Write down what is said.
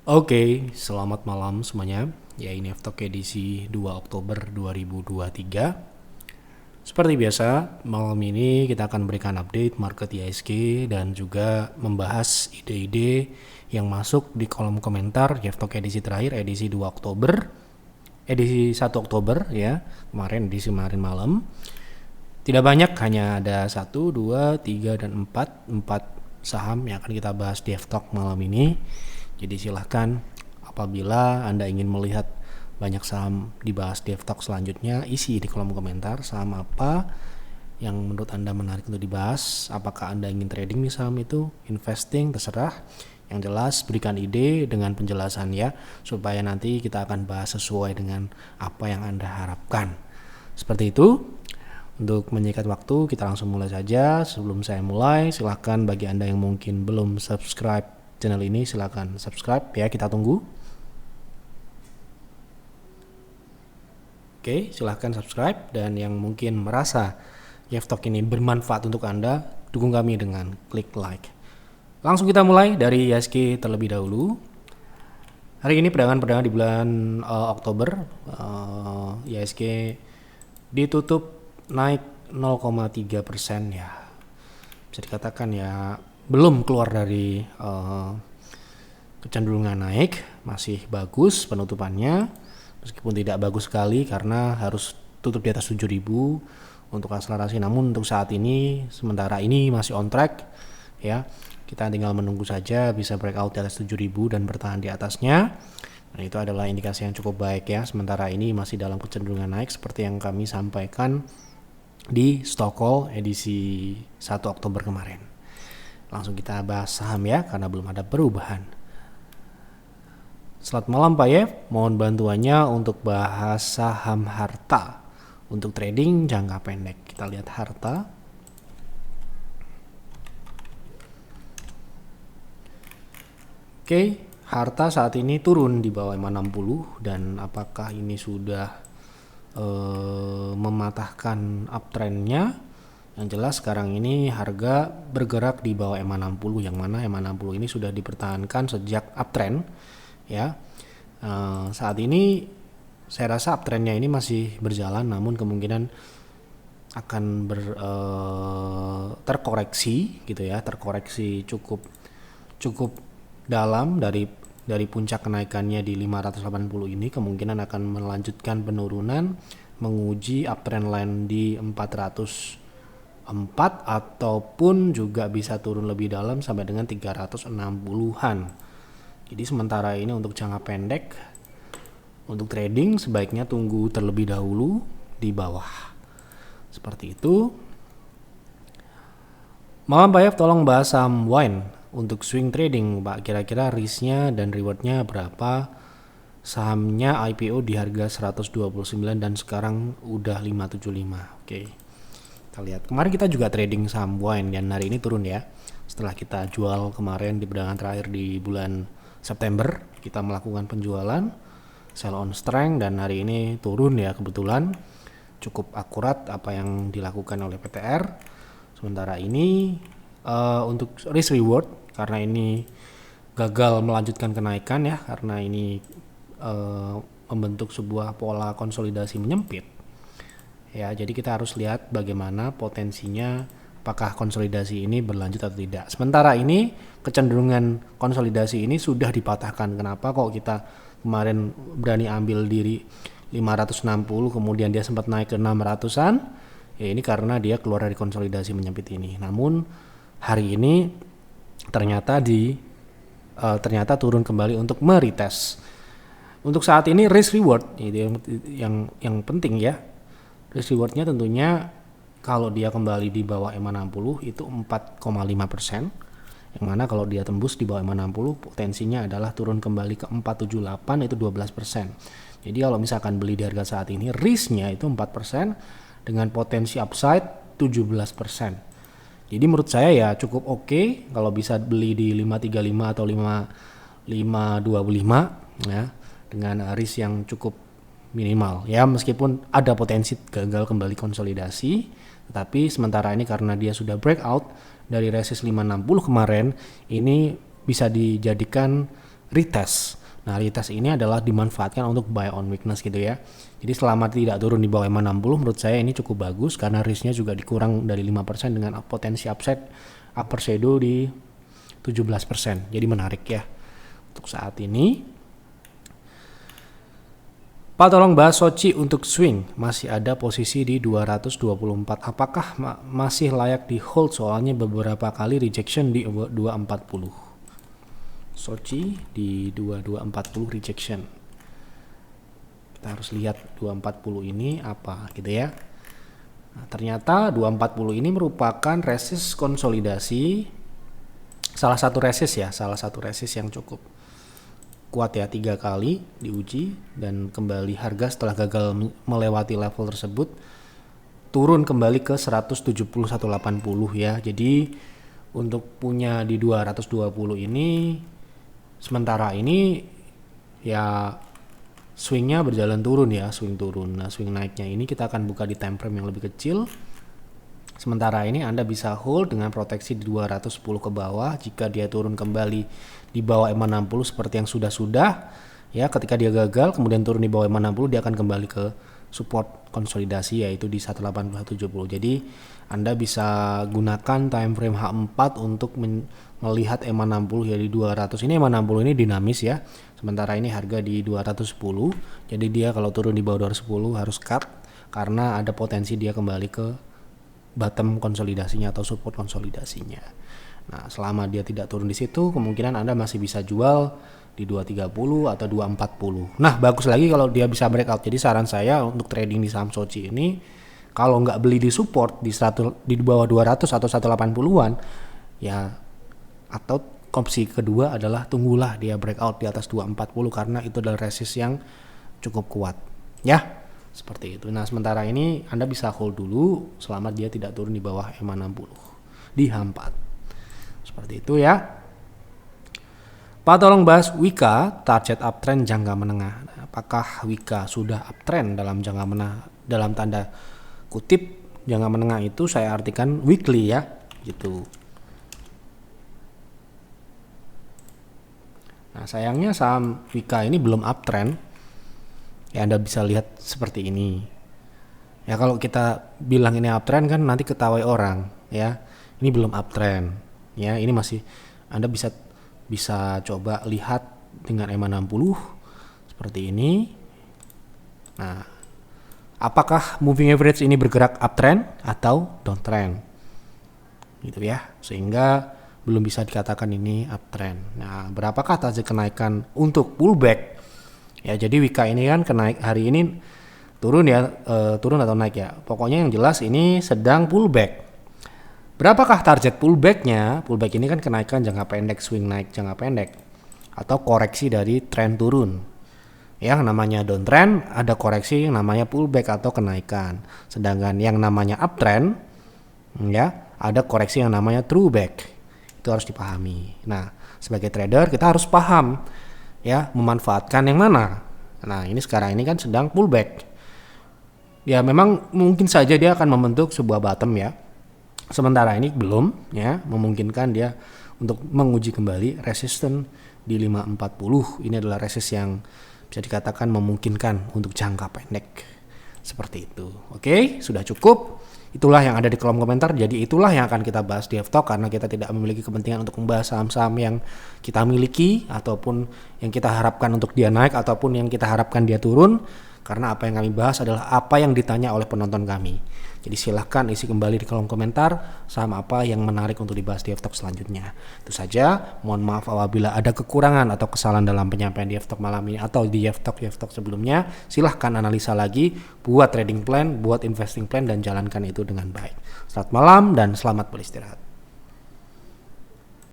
Oke, selamat malam semuanya. Ya, ini F-Talk edisi 2 Oktober 2023. Seperti biasa, malam ini kita akan berikan update market IHSG dan juga membahas ide-ide yang masuk di kolom komentar F-Talk edisi terakhir, edisi 2 Oktober, edisi 1 Oktober ya, edisi kemarin malam. Tidak banyak, hanya ada 1, 2, 3, dan 4 saham yang akan kita bahas di F-Talk malam ini. Jadi silahkan apabila Anda ingin melihat banyak saham dibahas di F-Talk selanjutnya, isi di kolom komentar saham apa yang menurut Anda menarik untuk dibahas. Apakah Anda ingin trading di saham itu, investing, terserah. Yang jelas berikan ide dengan penjelasan ya, supaya nanti kita akan bahas sesuai dengan apa yang Anda harapkan. Seperti itu. Untuk menyikat waktu, kita langsung mulai saja. Sebelum saya mulai, silahkan bagi Anda yang mungkin belum subscribe channel ini, silahkan subscribe ya, kita tunggu. Oke, silahkan subscribe. Dan yang mungkin merasa F-Talk ini bermanfaat untuk Anda, dukung kami dengan klik like. Langsung kita mulai dari IHSG terlebih dahulu. Hari ini perdagangan di bulan Oktober, IHSG ditutup naik 0,3% ya. Bisa dikatakan ya belum keluar dari kecenderungan naik, masih bagus penutupannya. Meskipun tidak bagus sekali karena harus tutup di atas 7.000 untuk akselerasi, namun untuk saat ini sementara ini masih on track ya. Kita tinggal menunggu saja bisa breakout di atas 7.000 dan bertahan di atasnya. Nah, itu adalah indikasi yang cukup baik ya. Sementara ini masih dalam kecenderungan naik seperti yang kami sampaikan di stock call edisi 1 Oktober kemarin. Langsung kita bahas saham ya, karena belum ada perubahan. Selamat malam Pak Yev, mohon bantuannya untuk bahas saham harta untuk trading jangka pendek. Kita lihat harta. Oke, harta saat ini turun di bawah 560 dan apakah ini sudah mematahkan uptrendnya? Yang jelas sekarang ini harga bergerak di bawah EMA 60, yang mana EMA 60 ini sudah dipertahankan sejak uptrend ya. Saat ini saya rasa uptrendnya ini masih berjalan, namun kemungkinan akan terkoreksi gitu ya, terkoreksi cukup dalam dari puncak kenaikannya di 580 ini. Kemungkinan akan melanjutkan penurunan, menguji uptrend line di 404 ataupun juga bisa turun lebih dalam sampai dengan 360-an. Jadi sementara ini untuk jangka pendek, untuk trading sebaiknya tunggu terlebih dahulu di bawah. Seperti itu. Malam Pak Yev, tolong bahas saham wine untuk swing trading Pak, kira-kira risknya dan rewardnya berapa? Sahamnya IPO di harga 129 dan sekarang udah 575. Oke, kita lihat. Kemarin kita juga trading saham wine dan hari ini turun ya. Setelah kita jual kemarin di perdagangan terakhir di bulan September, kita melakukan penjualan sell on strength dan hari ini turun ya, kebetulan cukup akurat apa yang dilakukan oleh PTR. Sementara ini untuk risk reward, karena ini gagal melanjutkan kenaikan ya, karena ini membentuk sebuah pola konsolidasi menyempit ya. Jadi kita harus lihat bagaimana potensinya, apakah konsolidasi ini berlanjut atau tidak. Sementara ini kecenderungan konsolidasi ini sudah dipatahkan. Kenapa kok kita kemarin berani ambil diri 560 kemudian dia sempat naik ke 600-an ya? Ini karena dia keluar dari konsolidasi menyempit ini. Namun hari ini ternyata turun kembali untuk meretest. Untuk saat ini risk reward itu yang penting ya. Risk rewardnya tentunya kalau dia kembali di bawah EMA 60 itu 4,5%. Yang mana kalau dia tembus di bawah EMA 60 potensinya adalah turun kembali ke 478, itu 12%. Jadi kalau misalkan beli di harga saat ini risknya itu 4% dengan potensi upside 17%. Jadi menurut saya ya cukup oke kalau bisa beli di 535 atau 525 ya, dengan risk yang cukup minimal ya, meskipun ada potensi gagal kembali konsolidasi, tetapi sementara ini karena dia sudah breakout dari resist 560 kemarin, ini bisa dijadikan retest. Nah, retest ini adalah dimanfaatkan untuk buy on weakness gitu ya. Jadi selama tidak turun di bawah EMA 60, menurut saya ini cukup bagus karena risknya juga dikurang dari 5% dengan potensi upside upper shadow di 17%. Jadi menarik ya untuk saat ini. Pak, tolong bahas Sochi untuk swing. Masih ada posisi di 224. Apakah masih layak di hold? Soalnya beberapa kali rejection di 240. Sochi di 2240 rejection. Kita harus lihat 240 ini apa gitu ya. Nah, ternyata 240 ini merupakan resist konsolidasi. Salah satu resist yang cukup kuat ya, 3 kali diuji dan kembali harga setelah gagal melewati level tersebut turun kembali ke 170-180 ya. Jadi untuk punya di 220 ini sementara ini ya swingnya berjalan turun ya, swing turun. Nah, swing naiknya ini kita akan buka di time frame yang lebih kecil. Sementara ini Anda bisa hold dengan proteksi di 210 ke bawah. Jika dia turun kembali di bawah EMA 60 seperti yang sudah ya, ketika dia gagal kemudian turun di bawah EMA 60, dia akan kembali ke support konsolidasi yaitu di 180-170. Jadi Anda bisa gunakan time frame H4 untuk melihat EMA 60 ya di 200. Ini EMA 60 ini dinamis ya. Sementara ini harga di 210. Jadi dia kalau turun di bawah 210 harus cut karena ada potensi dia kembali ke bottom konsolidasinya atau support konsolidasinya. Nah, selama dia tidak turun di situ, kemungkinan Anda masih bisa jual di 230 atau 240. Nah, bagus lagi kalau dia bisa breakout. Jadi saran saya untuk trading di saham Sochi ini, kalau nggak beli di support di bawah 200 atau 180-an, ya, atau opsi kedua adalah tunggulah dia breakout di atas 240 karena itu adalah resist yang cukup kuat. Ya, seperti itu. Nah, sementara ini Anda bisa hold dulu selama dia tidak turun di bawah EMA 60 di H4. Seperti itu ya. Pak, tolong bahas Wika target uptrend jangka menengah. Nah, apakah Wika sudah uptrend dalam jangka menengah? Dalam tanda kutip jangka menengah itu saya artikan weekly ya, gitu. Nah, sayangnya saham Wika ini belum uptrend. Ya, Anda bisa lihat seperti ini. Ya, kalau kita bilang ini uptrend kan nanti ketawai orang ya. Ini belum uptrend. Ya, ini masih Anda bisa coba lihat dengan EMA 60 seperti ini. Nah, apakah moving average ini bergerak uptrend atau downtrend? Gitu ya. Sehingga belum bisa dikatakan ini uptrend. Nah, berapakah target kenaikan untuk pullback? Ya, jadi Wika ini kan hari ini turun ya, turun atau naik ya. Pokoknya yang jelas ini sedang pullback. Berapakah target pullbacknya? Pullback ini kan kenaikan jangka pendek, swing naik jangka pendek atau koreksi dari tren turun. Ya, namanya downtrend, ada koreksi yang namanya pullback atau kenaikan. Sedangkan yang namanya uptrend, ya, ada koreksi yang namanya throwback. Itu harus dipahami. Nah, sebagai trader kita harus paham ya, memanfaatkan yang mana. Nah, ini sekarang ini kan sedang pullback. Ya, memang mungkin saja dia akan membentuk sebuah bottom ya. Sementara ini belum ya, memungkinkan dia untuk menguji kembali resisten di 540. Ini adalah resist yang bisa dikatakan memungkinkan untuk jangka pendek. Seperti itu. Oke, sudah cukup. Itulah yang ada di kolom komentar. Jadi itulah yang akan kita bahas di F-Talk karena kita tidak memiliki kepentingan untuk membahas saham-saham yang kita miliki ataupun yang kita harapkan untuk dia naik ataupun yang kita harapkan dia turun. Karena apa yang kami bahas adalah apa yang ditanya oleh penonton kami. Jadi silahkan isi kembali di kolom komentar saham apa yang menarik untuk dibahas di F-Talk selanjutnya. Itu saja, mohon maaf apabila ada kekurangan atau kesalahan dalam penyampaian di F-Talk malam ini atau di F-Talk sebelumnya. Silahkan analisa lagi, buat trading plan, buat investing plan dan jalankan itu dengan baik. Selamat malam dan selamat beristirahat.